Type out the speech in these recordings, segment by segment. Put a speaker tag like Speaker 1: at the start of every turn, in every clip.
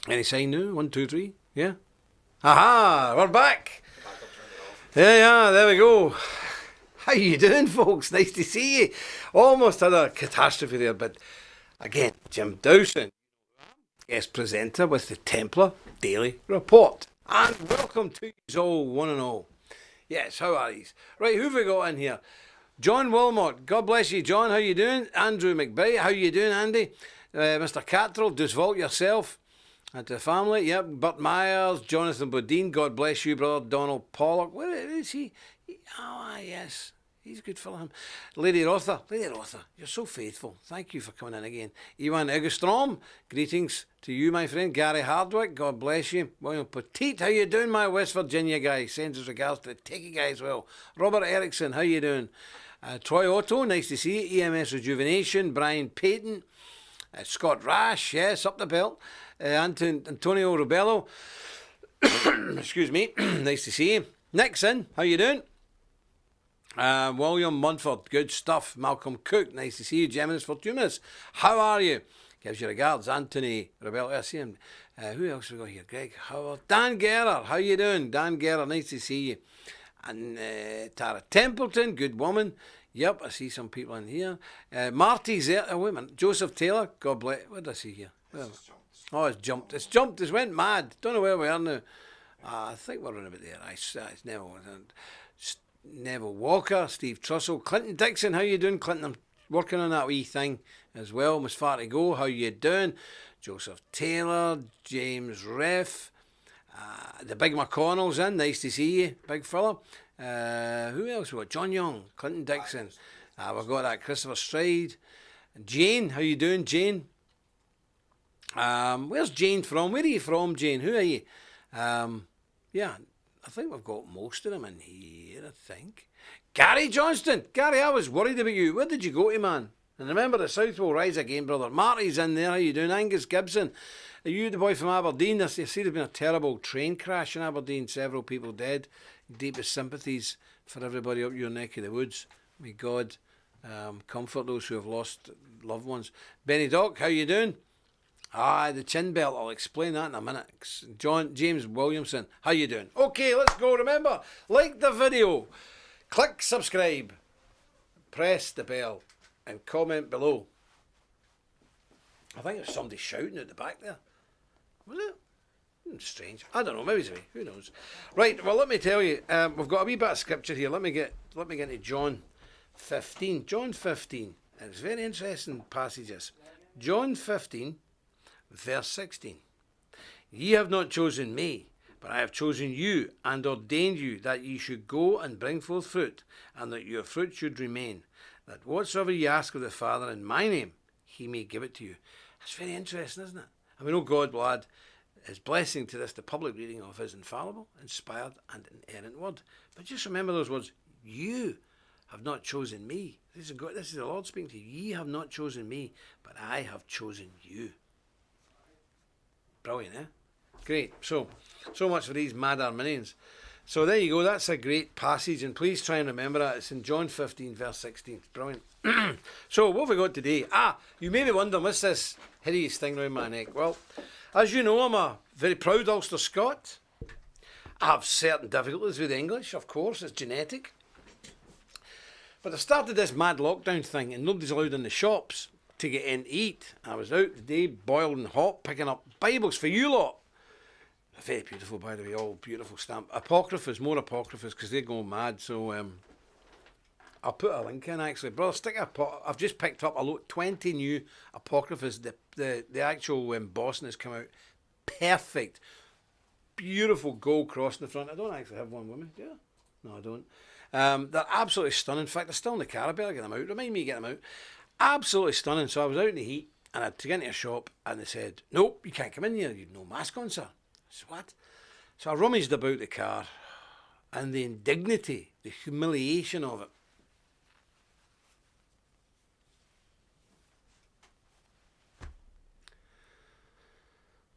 Speaker 1: Any sign now? 1, 2, 3. Yeah. Aha! We're back. Yeah, there we go. How you doing, folks? Nice to see you. Almost had a catastrophe there, but again, Jim Dowson, guest presenter with the Templar Daily Report. And welcome to you all, one and all. Yes, how are yous? Right, who've we got in here? John Wilmot, God bless you, John. How you doing? Andrew McBride, how you doing, Andy? Mr. Cattrall, just vault yourself. And to the family, yep. Bert Myers, Jonathan Bodine, God bless you, brother. Donald Pollock, where is he? Yes, he's good for him. Lady Rother, you're so faithful. Thank you for coming in again. Ivan Eggerstrom, greetings to you, my friend. Gary Hardwick, God bless you. William Petit, how you doing, my West Virginia guy? Sends his regards to the Techie guy as well. Robert Erickson, how you doing? Troy Otto, nice to see you. EMS Rejuvenation, Brian Payton, Scott Rash, yes, up the belt. Antonio Rubello, excuse me, nice to see you. Nixon, how you doing? William Munford, good stuff. Malcolm Cook, nice to see you. Geminis Fortunas, how are you? Gives you regards. Anthony Rubello, I see him. Who else we got here? Greg Howard. Dan Guerra, how you doing? Dan Guerra, nice to see you. And Tara Templeton, good woman. Yep, I see some people in here. Marty's there. Oh, wait a minute. Joseph Taylor, God bless. What did I see here? Oh, it's jumped. It's went mad. Don't know where we are now. I think we're around about there. It's Neville Walker, Steve Trussell, Clinton Dixon. How you doing, Clinton? I'm working on that wee thing as well. Almost far to go. How you doing? Joseph Taylor, James Reff, the Big McConnell's in. Nice to see you, big fella. Who else we got? John Young, Clinton Dixon. We've got that Christopher Stride. Jane, how you doing, Jane? Where's Jane from? Where are you from, Jane? Who are you? Yeah, I think we've got most of them in here, I think. Gary Johnston. Gary, I was worried about you. Where did you go to, man? And remember, the South will rise again, brother. Marty's in there. How you doing? Angus Gibson. Are you the boy from Aberdeen? I see there's been a terrible train crash in Aberdeen. Several people dead. Deepest sympathies for everybody up your neck of the woods. May God comfort those who have lost loved ones. Benny Doc, how you doing? The chin belt, I'll explain that in a minute. James Williamson, how you doing? Okay, let's go. Remember, like the video, click subscribe, press the bell, and comment below. I think there's somebody shouting at the back there. Was it? Strange. I don't know, maybe it's me. Who knows? Right, well, let me tell you, we've got a wee bit of scripture here. Let me get into John 15. John 15, and it's very interesting passages. John 15, verse 16. Ye have not chosen me, but I have chosen you and ordained you that ye should go and bring forth fruit, and that your fruit should remain, that whatsoever ye ask of the Father in my name, he may give it to you. That's very interesting, isn't it? And we know God will add his blessing to this, the public reading of his infallible, inspired, and inerrant word. But just remember those words. You have not chosen me. This is the Lord speaking to you. Ye have not chosen me, but I have chosen you. Brilliant, eh? Great. So much for these mad Arminians. So there you go. That's a great passage, and please try and remember that. It's in John 15, verse 16. Brilliant. So what have we got today? You may be wondering, what's this hideous thing around my neck? Well, as you know, I'm a very proud Ulster Scot. I have certain difficulties with English, of course, it's genetic. But I started this mad lockdown thing, and nobody's allowed in the shops to get in to eat. I was out today, boiling hot, picking up Bibles for you lot. Very beautiful, by the way, all beautiful stamp. Apocryphas, more apocryphas, because they're going mad, so I'll put a link in, actually. Brother, I've just picked up 20 new apocryphas. The actual embossing has come out perfect. Beautiful gold cross in the front. I don't actually have one with me, do I? No, I don't. They're absolutely stunning. In fact, they're still in the car. I better get them out. Remind me to get them out. Absolutely stunning. So I was out in the heat, and I had to get into a shop, and they said, nope, you can't come in here. You've no mask on, sir. I said, what? So I rummaged about the car, and the indignity, the humiliation of it.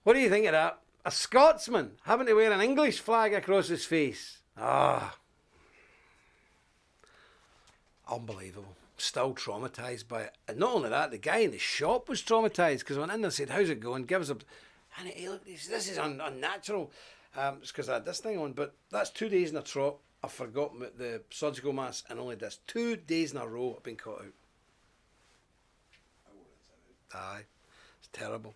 Speaker 1: What do you think of that? A Scotsman having to wear an English flag across his face. Unbelievable. Still traumatised by it. And not only that, the guy in the shop was traumatised, because I went in there and said, how's it going? Give us a... And look, this is unnatural. It's because I had this thing on, but that's 2 days in a trot. I've forgotten the surgical mask and only this. 2 days in a row I've been caught out. Aye, it's terrible.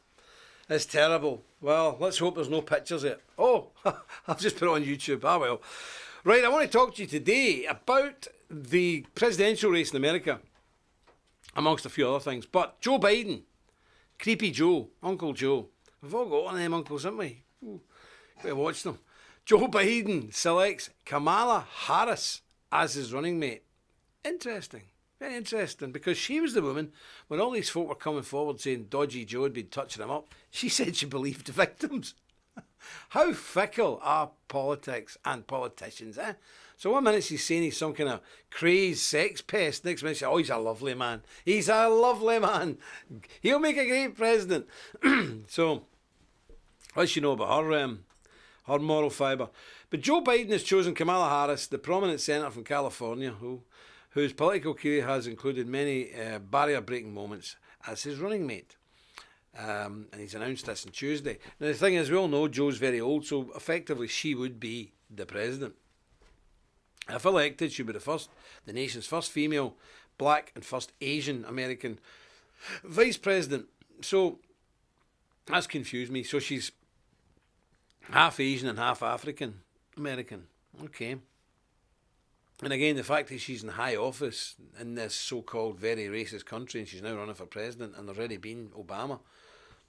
Speaker 1: It's terrible. Well, let's hope there's no pictures of it. Oh, I've just put it on YouTube. Ah, well. Right, I want to talk to you today about the presidential race in America, amongst a few other things. But Joe Biden, Creepy Joe, Uncle Joe. We've all got one of them uncles, haven't we? Ooh, gotta watch them. Joe Biden selects Kamala Harris as his running mate. Interesting. Very interesting, because she was the woman, when all these folk were coming forward saying Dodgy Joe had been touching him up, she said she believed the victims. How fickle are politics and politicians, eh? So 1 minute she's saying he's some kind of crazed sex pest, next minute she's, oh, he's a lovely man. He's a lovely man. He'll make a great president. So, what's she know about her moral fibre? But Joe Biden has chosen Kamala Harris, the prominent senator from California, whose political career has included many barrier-breaking moments, as his running mate. And he's announced this on Tuesday. Now the thing is, we all know Joe's very old, so effectively she would be the president. If elected, she'll be the nation's first female, black and first Asian American vice president. So that's confused me. So she's half Asian and half African American. Okay. And again, the fact that she's in high office in this so-called very racist country, and she's now running for president, and there's already been Obama,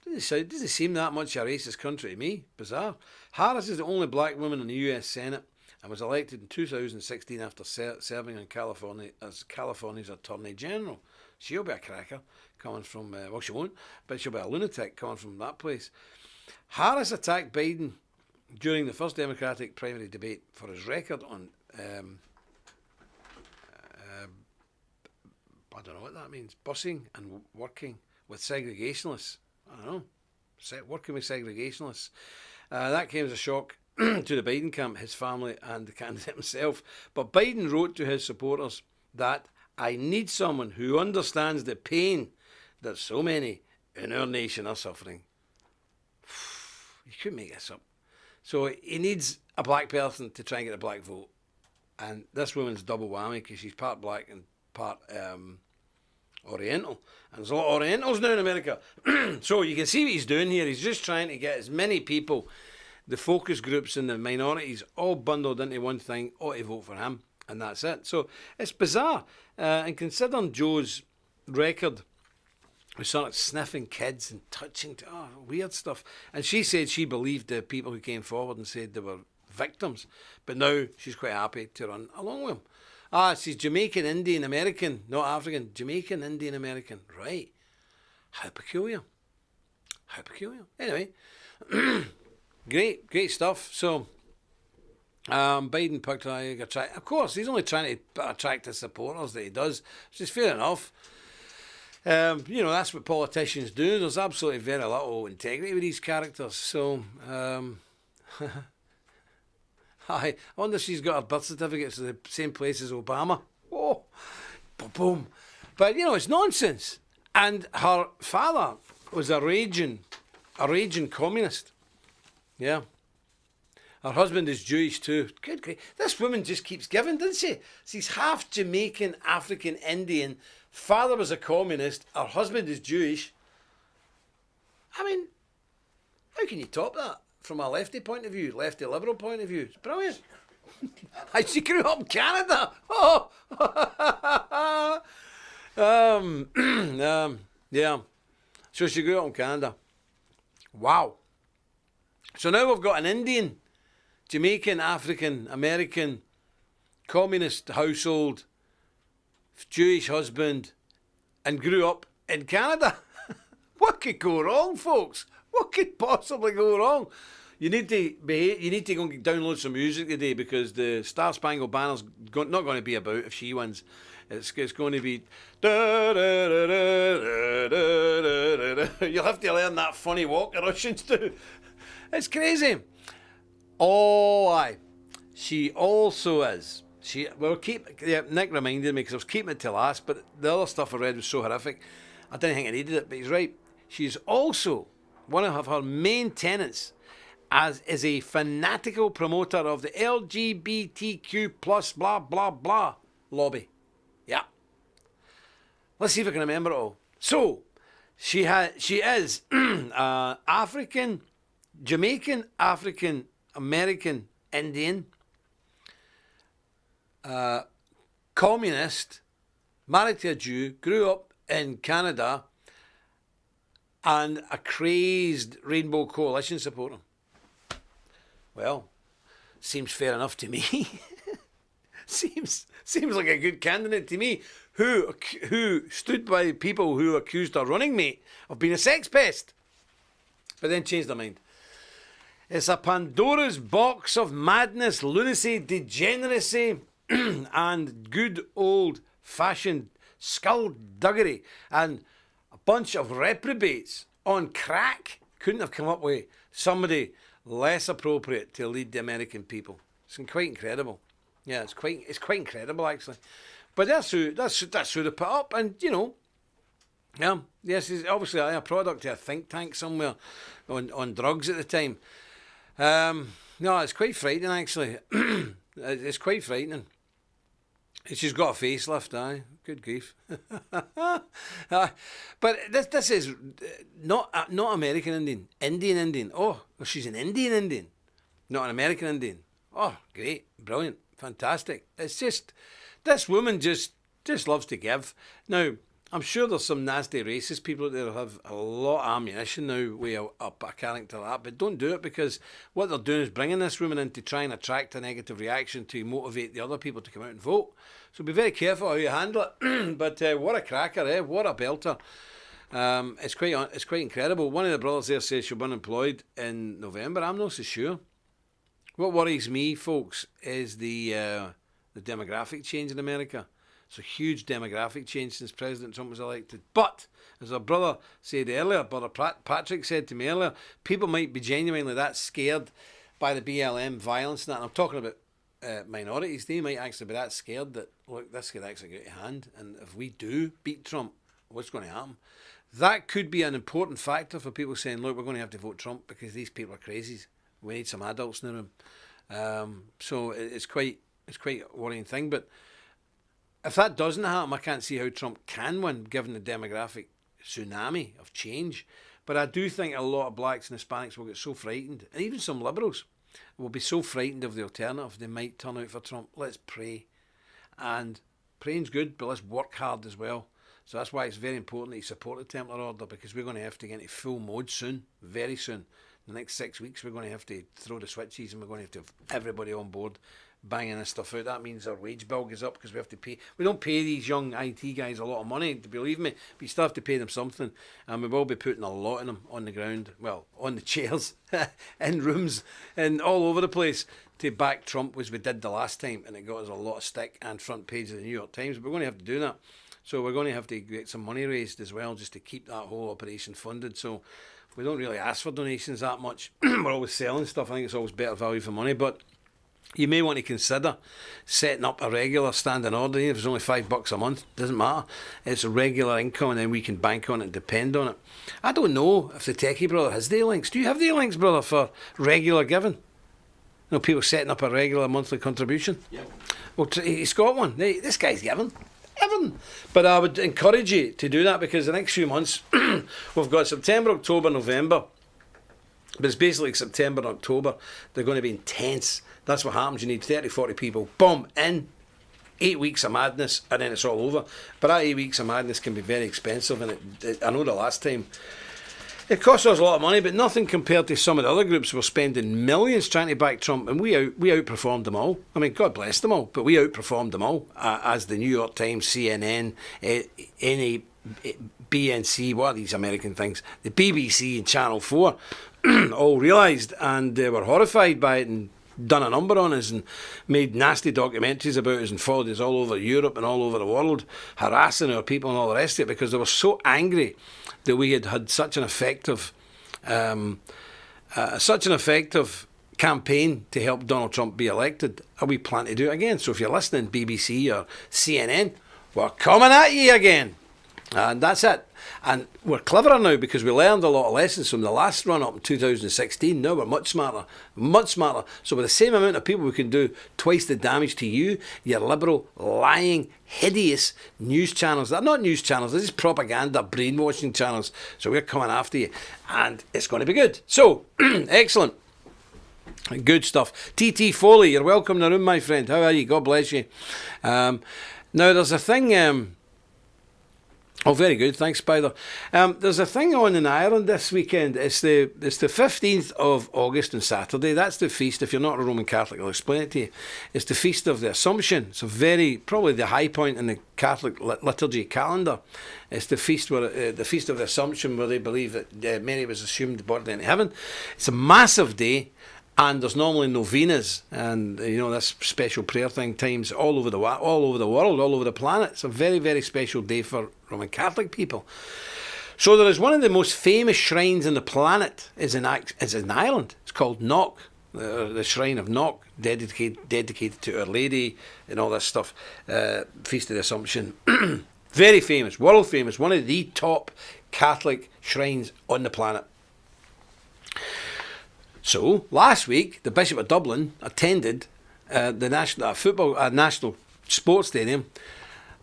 Speaker 1: doesn't seem that much a racist country to me. Bizarre. Harris is the only black woman in the US Senate and was elected in 2016 after serving in California as California's Attorney General. She'll be a cracker coming from, well, she won't, but she'll be a lunatic coming from that place. Harris attacked Biden during the first Democratic primary debate for his record on I don't know what that means. Busing and working with segregationists. I don't know. Working with segregationists. That came as a shock to the Biden camp, his family and the candidate himself. But Biden wrote to his supporters that I need someone who understands the pain that so many in our nation are suffering. You couldn't make this up. So he needs a black person to try and get a black vote. And this woman's double whammy because she's part black and part Oriental. And there's a lot of Orientals now in America. So you can see what he's doing here. He's just trying to get as many people, the focus groups and the minorities, all bundled into one thing, ought to vote for him. And that's it. So it's bizarre. And considering Joe's record, we started sniffing kids and touching, weird stuff. And she said she believed the people who came forward and said they were victims. But now she's quite happy to run along with him. She's Jamaican, Indian, American, not African. Jamaican, Indian, American. Right. How peculiar. How peculiar. Anyway, great stuff. So, Biden picked of course, he's only trying to attract the supporters that he does, which is fair enough. That's what politicians do. There's absolutely very little integrity with these characters. So, I wonder if she's got her birth certificates to the same place as Obama. Oh, boom. But, it's nonsense. And her father was a raging communist. Yeah. Her husband is Jewish too. Good grief. This woman just keeps giving, doesn't she? She's half Jamaican, African, Indian. Father was a communist. Her husband is Jewish. I mean, how can you top that? From a lefty point of view, lefty liberal point of view. It's brilliant. She grew up in Canada. Oh! Yeah. So she grew up in Canada. Wow. So now we've got an Indian, Jamaican, African, American, communist household, Jewish husband, and grew up in Canada. What could go wrong, folks? What could possibly go wrong? You need to go and download some music today, because the Star Spangled Banner's not going to be about if she wins. It's going to be. You'll have to learn that funny walk the Russians do. It's crazy. Oh, aye. She also is. Nick reminded me, because I was keeping it till last, but the other stuff I read was so horrific. I didn't think I needed it, but he's right. She's also one of her main tenets is a fanatical promoter of the LGBTQ plus blah blah blah lobby. Yeah. Let's see if I can remember it all. So, she is African, Jamaican, African, American, Indian, communist, married to a Jew, grew up in Canada, and a crazed Rainbow Coalition supporter. Well, seems fair enough to me. seems like a good candidate to me. Who stood by people who accused her running mate of being a sex pest, but then changed their mind. It's a Pandora's box of madness, lunacy, degeneracy, and good old-fashioned skullduggery, and a bunch of reprobates on crack. Couldn't have come up with somebody less appropriate to lead the American people. It's quite incredible. Yeah, it's quite incredible actually. But that's who they put up, and you know, yeah, yes, he's obviously a product of a think tank somewhere on drugs at the time. No, it's quite frightening actually. It's quite frightening. She's got a facelift, aye. Good grief. But this is not American Indian. Indian. Oh, she's an Indian. Not an American Indian. Oh, great. Brilliant. Fantastic. It's just, this woman just loves to give. Now, I'm sure there's some nasty racist people out there who have a lot of ammunition now with a character like that, but don't do it, because what they're doing is bringing this woman in to try and attract a negative reaction to motivate the other people to come out and vote. So be very careful how you handle it. But what a cracker, eh? What a belter. It's quite incredible. One of the brothers there says she'll be unemployed in November. I'm not so sure. What worries me, folks, is the demographic change in America. It's a huge demographic change since President Trump was elected. But, as our brother said earlier, Brother Patrick said to me earlier, people might be genuinely that scared by the BLM violence and that. And I'm talking about minorities. They might actually be that scared that, look, this could actually get out of hand. And if we do beat Trump, what's going to happen? That could be an important factor for people saying, look, we're going to have to vote Trump because these people are crazies. We need some adults in the room. So it's quite a worrying thing. But if that doesn't happen, I can't see how Trump can win, given the demographic tsunami of change. But I do think a lot of blacks and Hispanics will get so frightened, and even some liberals will be so frightened of the alternative, they might turn out for Trump. Let's pray. And praying's good, but let's work hard as well. So that's why it's very important that you support the Templar Order, because we're going to have to get into full mode soon, very soon. The next 6 weeks, we're going to have to throw the switches, and we're going to have everybody on board banging this stuff out. That means our wage bill goes up because we have to pay. We don't pay these young IT guys a lot of money, believe me, but you still have to pay them something. And we will be putting a lot of them on the ground, well, on the chairs, in rooms, and all over the place to back Trump, as we did the last time, and it got us a lot of stick and front page of the New York Times. But we're going to have to do that. So we're going to have to get some money raised as well, just to keep that whole operation funded. So we don't really ask for donations that much. We're always selling stuff. I think it's always better value for money. But you may want to consider setting up a regular standing order. If it's only $5 a month, doesn't matter. It's a regular income, and then we can bank on it and depend on it. I don't know if the techie brother has the links. Do you have the links, brother, for regular giving? You know, people setting up a regular monthly contribution? Yeah. Well, he's got one. This guy's giving. But I would encourage you to do that, because the next few months we've got September, October, November. But it's basically September and October. They're going to be intense. That's what happens. You need 30, 40 people. Boom, in. 8 weeks of madness, and then it's all over. But that 8 weeks of madness can be very expensive. And I know the last time it cost us a lot of money, but nothing compared to some of the other groups who were spending millions trying to back Trump, and we outperformed them all. I mean, God bless them all, but we outperformed them all, as the New York Times, CNN, BNC, what are these American things? The BBC and Channel 4 all realised, and they were horrified by it, and done a number on us and made nasty documentaries about us and followed us all over Europe and all over the world, harassing our people and all the rest of it, because they were so angry that we had such an effective campaign to help Donald Trump be elected. And we plan to do it again. So if you're listening, BBC or CNN, we're coming at you again. And that's it. And we're cleverer now because we learned a lot of lessons from the last run up in 2016. Now we're much smarter, much smarter. So with the same amount of people, we can do twice the damage to you, your liberal, lying, hideous news channels. They're not news channels, they're just propaganda, brainwashing channels. So we're coming after you, and it's going to be good. So, excellent. Good stuff. TT Foley, you're welcome in the room, my friend. How are you? God bless you. Now, there's a thing... Oh, very good. Thanks, Spider. There's a thing on in Ireland this weekend. It's the 15th of August on Saturday. That's the feast. If you're not a Roman Catholic, I'll explain it to you. It's the Feast of the Assumption. It's probably the high point in the Catholic liturgy calendar. It's the feast the Feast of the Assumption, where they believe that Mary was assumed bodily into heaven. It's a massive day. And there's normally novenas and, this special prayer thing times all over the world, all over the planet. It's a very, very special day for Roman Catholic people. So there is one of the most famous shrines on the planet is in Ireland. It's called Knock, the Shrine of Knock, dedicated to Our Lady and all this stuff. Feast of the Assumption. Very famous, world famous, one of the top Catholic shrines on the planet. So, last week, the Bishop of Dublin attended the National Sports Stadium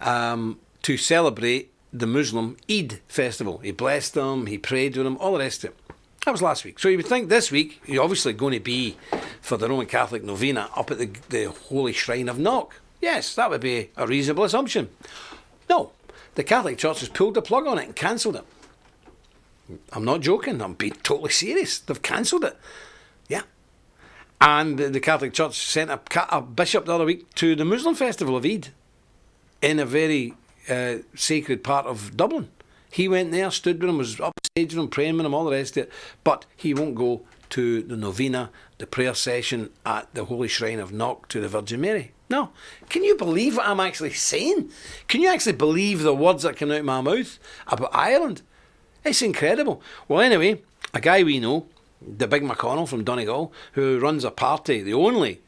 Speaker 1: to celebrate the Muslim Eid festival. He blessed them, he prayed with them, all the rest of it. That was last week. So you would think this week, you're obviously going to be for the Roman Catholic novena up at the Holy Shrine of Knock. Yes, that would be a reasonable assumption. No, the Catholic Church has pulled the plug on it and cancelled it. I'm not joking, I'm being totally serious. They've cancelled it. Yeah. And the Catholic Church sent a bishop the other week to the Muslim festival of Eid in a very sacred part of Dublin. He went there, stood with him, was up stage with him, praying with him, all the rest of it. But he won't go to the novena, the prayer session at the Holy Shrine of Knock to the Virgin Mary. No. Can you believe what I'm actually saying? Can you actually believe the words that come out of my mouth about Ireland? It's incredible. Well, anyway, a guy we know, the Big McConnell from Donegal, who runs a party, the only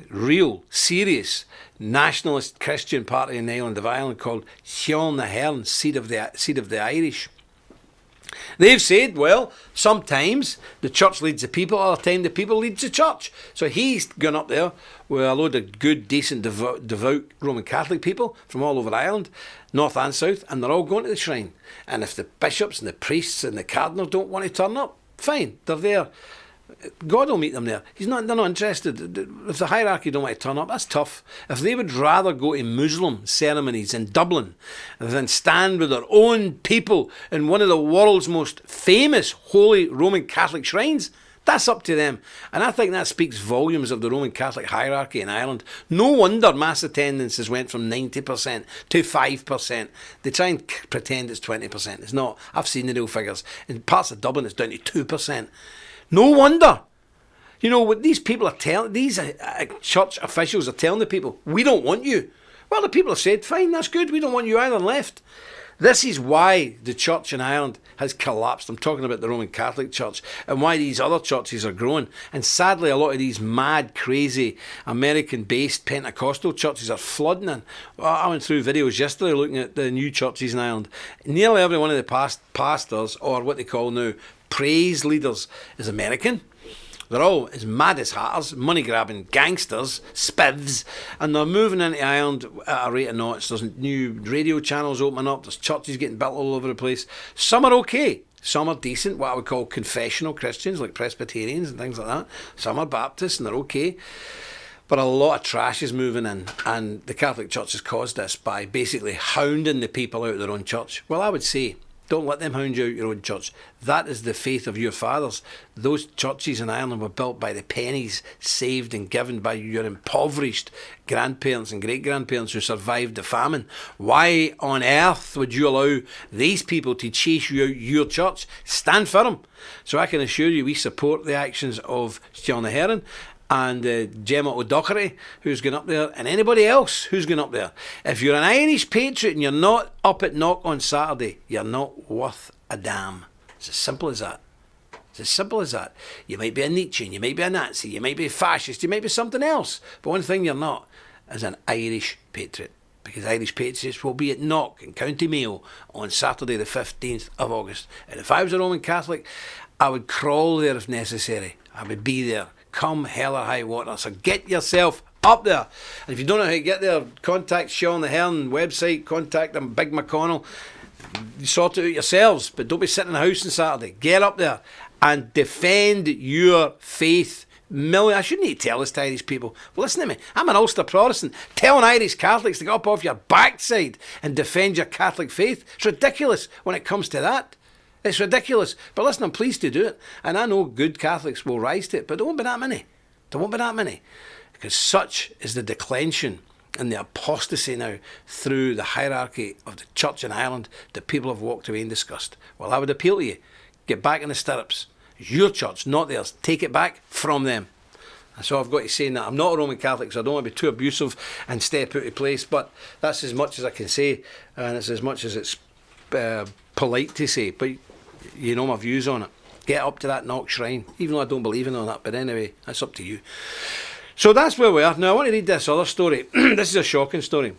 Speaker 1: real, serious, nationalist Christian party in the island of Ireland called Sean the Hern, Seed of the Irish. They've said, well, sometimes the church leads the people, other time the people leads the church. So he's gone up there with a load of good, decent, devout Roman Catholic people from all over Ireland, north and south, and they're all going to the shrine. And if the bishops and the priests and the cardinals don't want to turn up, fine, they're there. God will meet them there. They're not interested. If the hierarchy don't want to turn up, that's tough. If they would rather go to Muslim ceremonies in Dublin than stand with their own people in one of the world's most famous holy Roman Catholic shrines, that's up to them. And I think that speaks volumes of the Roman Catholic hierarchy in Ireland. No wonder mass attendance has went from 90% to 5%. They try and pretend it's 20%. It's not. I've seen the real figures. In parts of Dublin, it's down to 2%. No wonder. You know, what these people are telling, these church officials are telling the people, we don't want you. Well, the people have said, fine, that's good, we don't want you either, and left. This is why the church in Ireland has collapsed. I'm talking about the Roman Catholic Church, and why these other churches are growing. And sadly, a lot of these mad, crazy, American-based Pentecostal churches are flooding in. Well, I went through videos yesterday looking at the new churches in Ireland. Nearly every one of the pastors, or what they call now praise leaders, is American. They're all as mad as hatters, money-grabbing gangsters, spivs, and they're moving into Ireland at a rate of knots. There's new radio channels opening up, there's churches getting built all over the place. Some are okay, some are decent, what I would call confessional Christians, like Presbyterians and things like that. Some are Baptists and they're okay. But a lot of trash is moving in, and the Catholic Church has caused this by basically hounding the people out of their own church. Well, I would say, don't let them hound you out your own church. That is the faith of your fathers. Those churches in Ireland were built by the pennies saved and given by your impoverished grandparents and great-grandparents who survived the famine. Why on earth would you allow these people to chase you out your church? Stand firm. So I can assure you we support the actions of Sean the Heron and Gemma O'Doherty, who's going up there, and anybody else who's going up there. If you're an Irish patriot and you're not up at Knock on Saturday, you're not worth a damn. It's as simple as that. It's as simple as that. You might be a Nietzsche, you might be a Nazi, you might be a fascist, you might be something else, but one thing you're not is an Irish patriot. because Irish Patriots will be at Knock in County Mayo on Saturday the 15th of August. And if I was a Roman Catholic, I would crawl there if necessary. I would be there, come hell or high water. So get yourself up there. And if you don't know how to get there, contact Sean the Hearn website, contact them, Big McConnell. Sort it out yourselves, but don't be sitting in the house on Saturday. Get up there and defend your faith. I shouldn't need to tell this to Irish people. Well, listen to me. I'm an Ulster Protestant. Telling Irish Catholics to get up off your backside and defend your Catholic faith. It's ridiculous when it comes to that. It's ridiculous. But listen, I'm pleased to do it. And I know good Catholics will rise to it, but there won't be that many. There won't be that many. Because such is the declension and the apostasy now through the hierarchy of the church in Ireland that people have walked away in disgust. Well, I would appeal to you. Get back in the stirrups. It's your church, not theirs. Take it back from them. That's all I've got to say in that. I'm not a Roman Catholic, so I don't want to be too abusive and step out of place, but that's as much as I can say, and it's as much as it's polite to say, but you know my views on it. Get up to that Knock shrine, even though I don't believe in all that, but anyway, that's up to you. So that's where we are. Now I want to read this other story. This is a shocking story.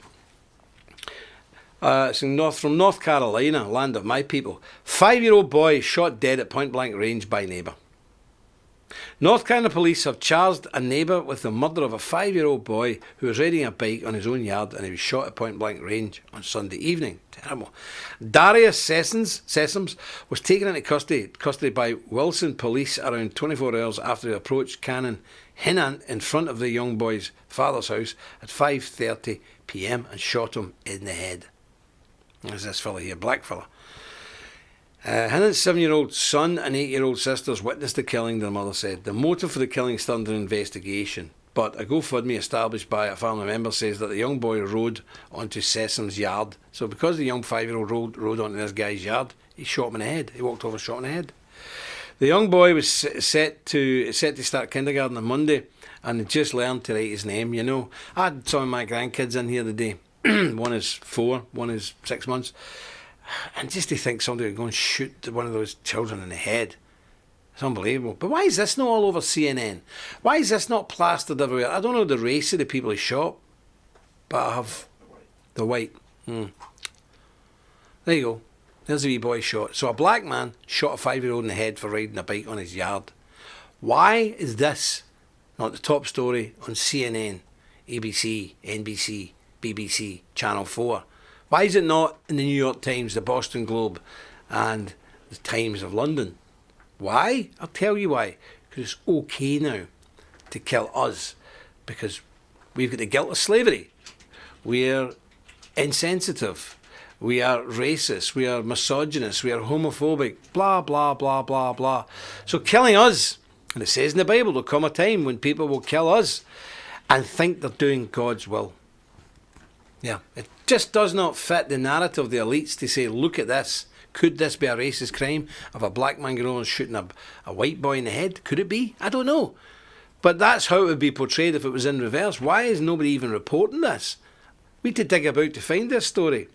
Speaker 1: It's from North Carolina, land of my people. 5-year-old boy shot dead at point-blank range by neighbour. North Carolina police have charged a neighbour with the murder of a 5-year-old boy who was riding a bike on his own yard and he was shot at point-blank range on Sunday evening. Terrible. Darius Sessoms was taken into custody by Wilson police around 24 hours after he approached Canon Hinant in front of the young boy's father's house at 5:30 p.m. and shot him in the head. There's this fella here, black fella. Hinant's 7-year-old son and 8-year-old sisters witnessed the killing, their mother said. The motive for the killing is under investigation, but a GoFundMe established by a family member says that the young boy rode onto Sessom's yard. So because the young 5-year-old rode onto this guy's yard, he shot him in the head. He walked over and shot him in the head. The young boy was set to start kindergarten on Monday and had just learned to write his name, you know. I had some of my grandkids in here today. One is 4, one is 6 months. And just to think somebody would go and shoot one of those children in the head, it's unbelievable. But why is this not all over CNN? Why is this not plastered everywhere? I don't know the race of the people he shot, but I have the white. There you go. There's a wee boy shot. So a black man shot a 5-year-old in the head for riding a bike on his yard. Why is this not the top story on CNN, ABC, NBC, BBC, Channel 4? Why is it not in the New York Times, the Boston Globe and the Times of London? Why? I'll tell you why. Because it's okay now to kill us because we've got the guilt of slavery. We're insensitive. We are racist. We are misogynist. We are homophobic. Blah, blah, blah, blah, blah. So killing us, and it says in the Bible, there'll come a time when people will kill us and think they're doing God's will. Yeah, it just does not fit the narrative of the elites to say, look at this. Could this be a racist crime of a black man going on shooting a white boy in the head? Could it be? I don't know. But that's how it would be portrayed if it was in reverse. Why is nobody even reporting this? We had to dig about to find this story.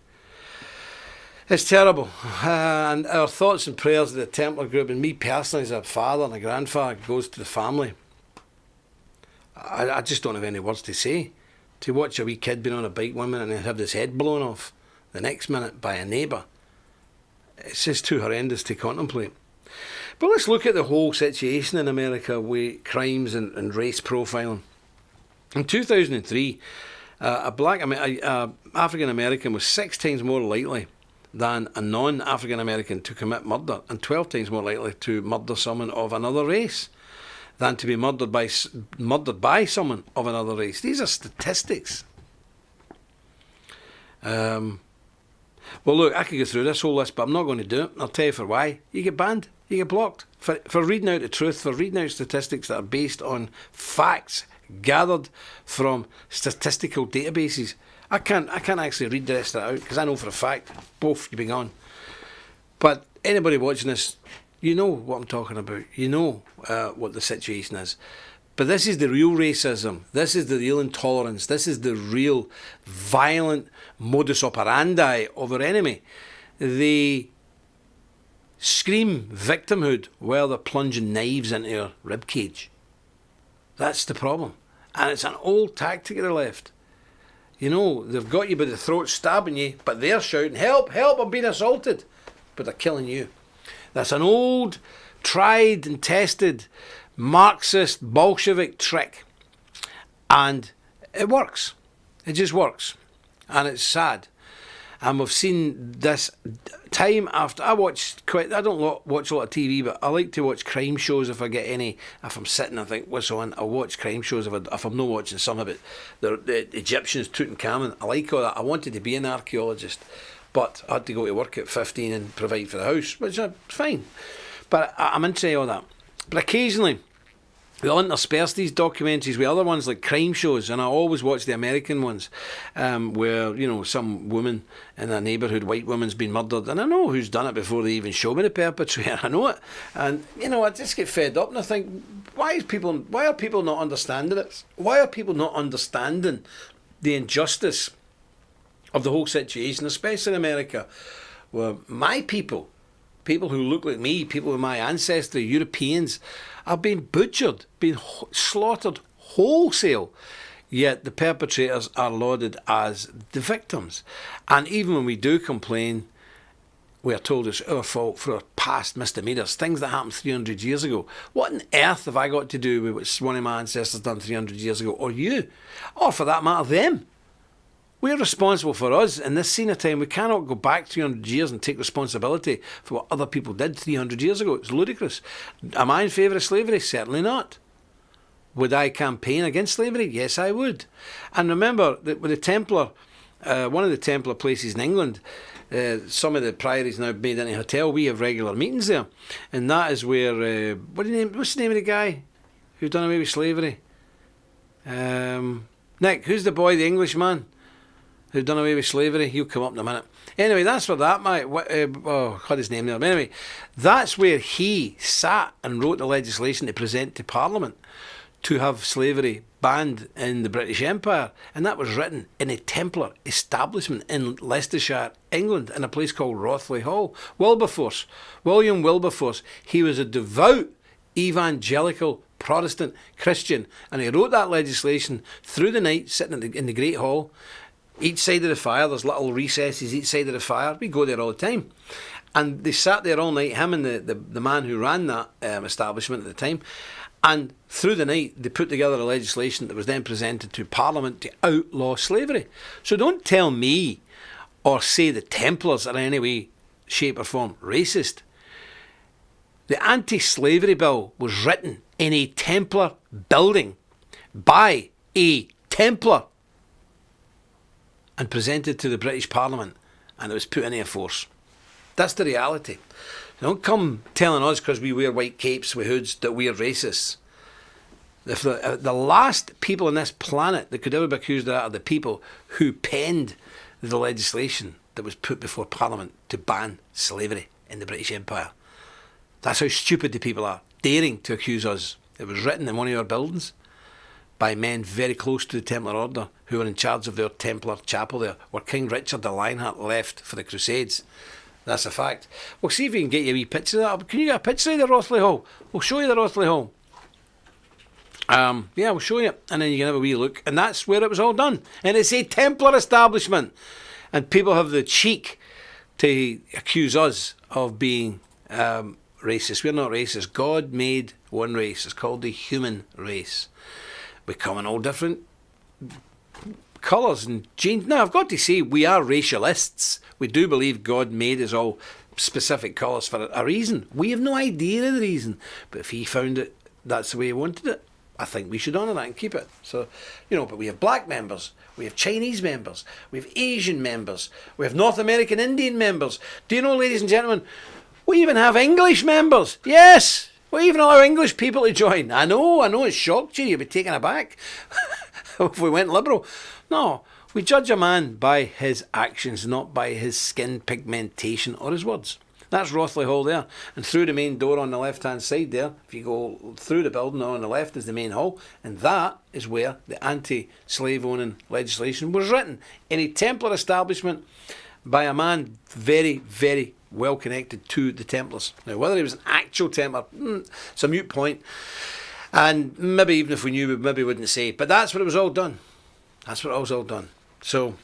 Speaker 1: It's terrible. And our thoughts and prayers of the Templar group, and me personally as a father and a grandfather, goes to the family. I just don't have any words to say. To watch a wee kid being on a bike one minute and have his head blown off the next minute by a neighbour, it's just too horrendous to contemplate. But let's look at the whole situation in America with crimes and race profiling. In 2003, a black African American was 6 times more likely than a non-African American to commit murder, and 12 times more likely to murder someone of another race than to be murdered by someone of another race. These are statistics. Well, look, I could go through this whole list, but I'm not going to do it. I'll tell you for why. You get banned. You get blocked. For reading out the truth, for reading out statistics that are based on facts gathered from statistical databases. I can't actually read the rest of that out because I know for a fact, both you'll be gone. But anybody watching this, you know what I'm talking about. You know what the situation is. But this is the real racism. This is the real intolerance. This is the real violent modus operandi of our enemy. They scream victimhood while they're plunging knives into your ribcage. That's the problem. And it's an old tactic of the left. You know, they've got you by the throat, stabbing you, but they're shouting, help, help, I'm being assaulted. But they're killing you. That's an old, tried and tested Marxist Bolshevik trick. And it works. It just works. And it's sad. And we've seen this time after. I don't watch a lot of TV, but I like to watch crime shows if I get any. If I'm sitting, I think, what's on? I'll watch crime shows if I'm not watching some of it. The Egyptians, Tutankhamun, I like all that. I wanted to be an archaeologist, but I had to go to work at 15 and provide for the house, which is fine. But I'm into all that. But occasionally, we'll intersperse these documentaries with other ones like crime shows, and I always watch the American ones where, you know, some woman in a neighbourhood, white woman's been murdered, and I know who's done it before they even show me the perpetrator. I know it, and you know, I just get fed up and I think, why are people not understanding it? Why are people not understanding the injustice of the whole situation, especially in America, where my people who look like me, people with my ancestry, Europeans, are being butchered, being slaughtered wholesale, yet the perpetrators are lauded as the victims. And even when we do complain, we are told it's our fault for our past misdemeanours, things that happened 300 years ago. What on earth have I got to do with what one of my ancestors done 300 years ago, or you, or for that matter them? We're responsible for us in this scene of time. We cannot go back 300 years and take responsibility for what other people did 300 years ago. It's ludicrous. Am I in favour of slavery? Certainly not. Would I campaign against slavery? Yes, I would. And remember that with the Templar, one of the Templar places in England, some of the priories now made into a hotel. We have regular meetings there, and that is where what's the name of the guy who done away with slavery? Nick, who's the boy, the Englishman who done away with slavery? He'll come up in a minute. Anyway, that's where that might. Had his name there. But anyway, that's where he sat and wrote the legislation to present to Parliament to have slavery banned in the British Empire, and that was written in a Templar establishment in Leicestershire, England, in a place called Rothley Hall. William Wilberforce, he was a devout evangelical Protestant Christian, and he wrote that legislation through the night, sitting in the Great Hall. Each side of the fire, there's little recesses each side of the fire. We go there all the time. And they sat there all night, him and the man who ran that establishment at the time. And through the night, they put together a legislation that was then presented to Parliament to outlaw slavery. So don't tell me or say the Templars are in any way, shape or form racist. The anti-slavery bill was written in a Templar building by a Templar and presented to the British Parliament, and it was put into force. That's the reality. Don't come telling us because we wear white capes with hoods that we're racists. If the last people on this planet that could ever be accused of that are the people who penned the legislation that was put before Parliament to ban slavery in the British Empire. That's how stupid the people are, daring to accuse us. It was written in one of our buildings by men very close to the Templar Order who were in charge of their Templar chapel there, where King Richard the Lionheart left for the Crusades. That's a fact. We'll see if we can get you a wee picture of that. Can you get a picture of the Rothley Hall? We'll show you the Rothley Hall. Yeah, we'll show you, and then you can have a wee look. And that's where it was all done. And it's a Templar establishment. And people have the cheek to accuse us of being racist. We're not racist. God made one race. It's called the human race. We come in all different colours and genes. Now, I've got to say, we are racialists. We do believe God made us all specific colours for a reason. We have no idea of the reason. But if he found it, that's the way he wanted it, I think we should honour that and keep it. So, you know, but we have black members, we have Chinese members, we have Asian members, we have North American Indian members. Do you know, ladies and gentlemen, we even have English members. Yes! We even allow English people to join. I know, it's shocked you. You'd be taken aback if we went liberal. No, we judge a man by his actions, not by his skin pigmentation or his words. That's Rothley Hall there. And through the main door on the left-hand side there, if you go through the building on the left is the main hall. And that is where the anti-slave owning legislation was written. In a Templar establishment by a man very, very well connected to the Templars. Now, whether he was an actual Templar, it's a moot point. And maybe even if we knew, we maybe wouldn't say. But that's what it was all done. That's what it was all done. So,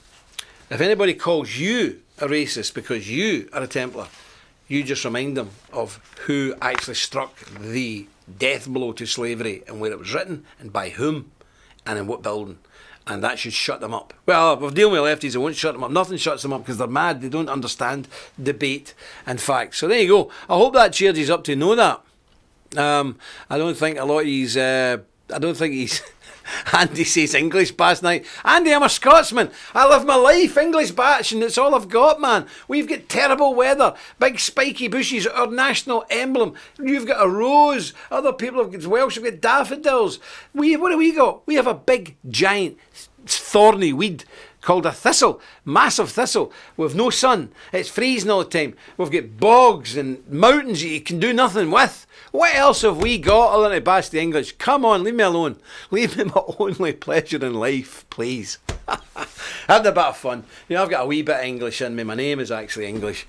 Speaker 1: if anybody calls you a racist because you are a Templar, you just remind them of who actually struck the death blow to slavery and where it was written and by whom and in what building. And that should shut them up. Well, if we're dealing with lefties, it won't shut them up. Nothing shuts them up because they're mad. They don't understand debate and facts. So there you go. I hope that cheered you up to know that. I don't think a lot of he's... I don't think he's... Andy says English past night. Andy, I'm a Scotsman. I live my life English batch and it's all I've got, man. We've got terrible weather, big spiky bushes, our national emblem. You've got a rose. Other people have got Welsh, have got daffodils. What do we got? We have a big, giant, thorny weed called a thistle, massive thistle with no sun. It's freezing all the time. We've got bogs and mountains that you can do nothing with. What else have we got other than to bash the English? Come on, leave me alone. Leave me my only pleasure in life, please. Having a bit of fun. You know, I've got a wee bit of English in me. My name is actually English.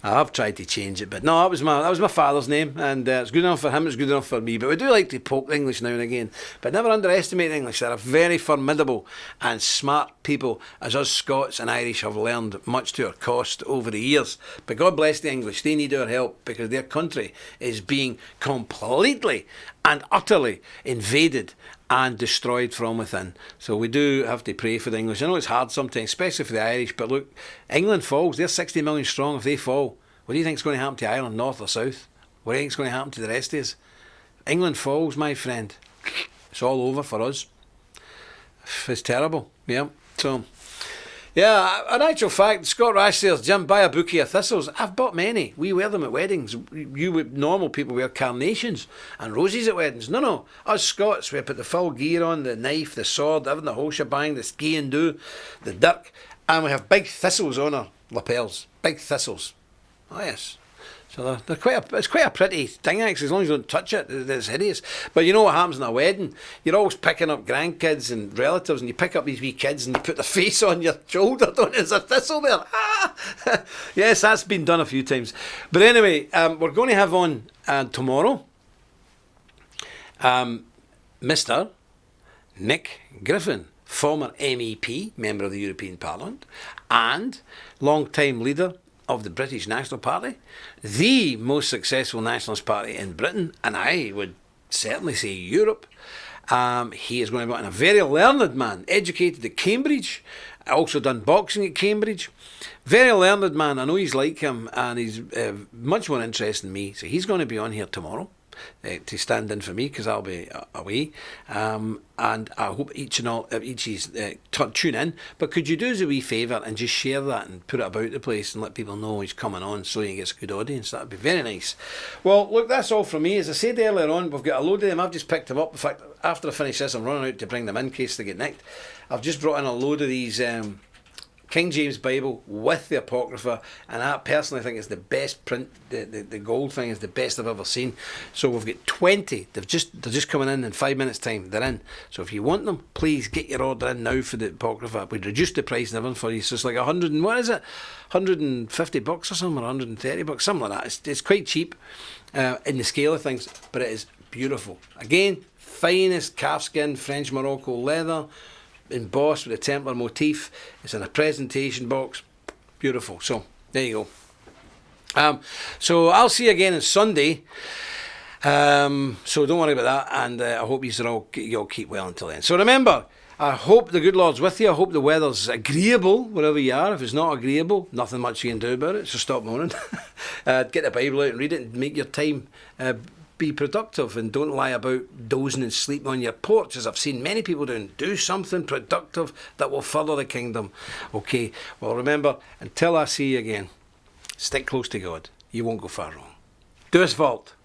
Speaker 1: I've tried to change it, but no, that was my father's name, and it's good enough for him, it's good enough for me. But we do like to poke the English now and again. But never underestimate the English. They're a very formidable and smart people, as us Scots and Irish have learned much to our cost over the years. But God bless the English. They need our help because their country is being completely and utterly invaded and destroyed from within. So we do have to pray for the English. I know it's hard sometimes, especially for the Irish, but look, England falls. They're 60 million strong. If they fall, what do you think is going to happen to Ireland, north or south? What do you think is going to happen to the rest of us? England falls, my friend. It's all over for us. It's terrible. Yeah. So, yeah, an actual fact, Scott Rash says, Jim, buy a bouquet of thistles. I've bought many. We wear them at weddings. Normal people wear carnations and roses at weddings. No. Us Scots, we put the full gear on, the knife, the sword, everything, the whole shebang, the ski and do, the dirk, and we have big thistles on our lapels. Big thistles. Oh, yes. So it's quite a pretty thing, actually, as long as you don't touch it. It's hideous. But you know what happens in a wedding? You're always picking up grandkids and relatives, and you pick up these wee kids and you put their face on your shoulder, don't you? There's a thistle there. Ah! Yes, that's been done a few times. But anyway, we're going to have on tomorrow Mr. Nick Griffin, former MEP, member of the European Parliament, and long-time leader of the British National Party, the most successful nationalist party in Britain, and I would certainly say Europe. He is going to be a very learned man, educated at Cambridge, also done boxing at Cambridge. Very learned man. I know he's like him, and he's much more interested than me. So he's going to be on here tomorrow to stand in for me because I'll be away. And I hope each is tune in. But could you do us a wee favour and just share that and put it about the place and let people know he's coming on so he gets a good audience? That would be very nice. Well, look, that's all from me. As I said earlier on, we've got a load of them. I've just picked them up. In fact, after I finish this, I'm running out to bring them in case they get nicked. I've just brought in a load of these King James Bible with the Apocrypha, and I personally think it's the best print. The gold thing is the best I've ever seen. So we've got 20. They're just coming in 5 minutes time. They're in. So if you want them, please get your order in now for the Apocrypha. We'd reduce the price and everything for you. So it's like 100 and what is it? $150 or something, or $130, something like that. It's quite cheap in the scale of things, but it is beautiful. Again, finest calfskin French Morocco leather, embossed with a Templar motif. It's in a presentation box. Beautiful. So there you go. So I'll see you again on Sunday. So don't worry about that, and I hope you all keep well until then. So remember, I hope the good Lord's with you. I hope the weather's agreeable wherever you are. If it's not agreeable, nothing much you can do about it. So stop moaning. Get the Bible out and read it and make your time be productive, and don't lie about dozing and sleeping on your porch, as I've seen many people doing. Do something productive that will further the kingdom. Okay, well remember, until I see you again, stick close to God. You won't go far wrong. Do us vault.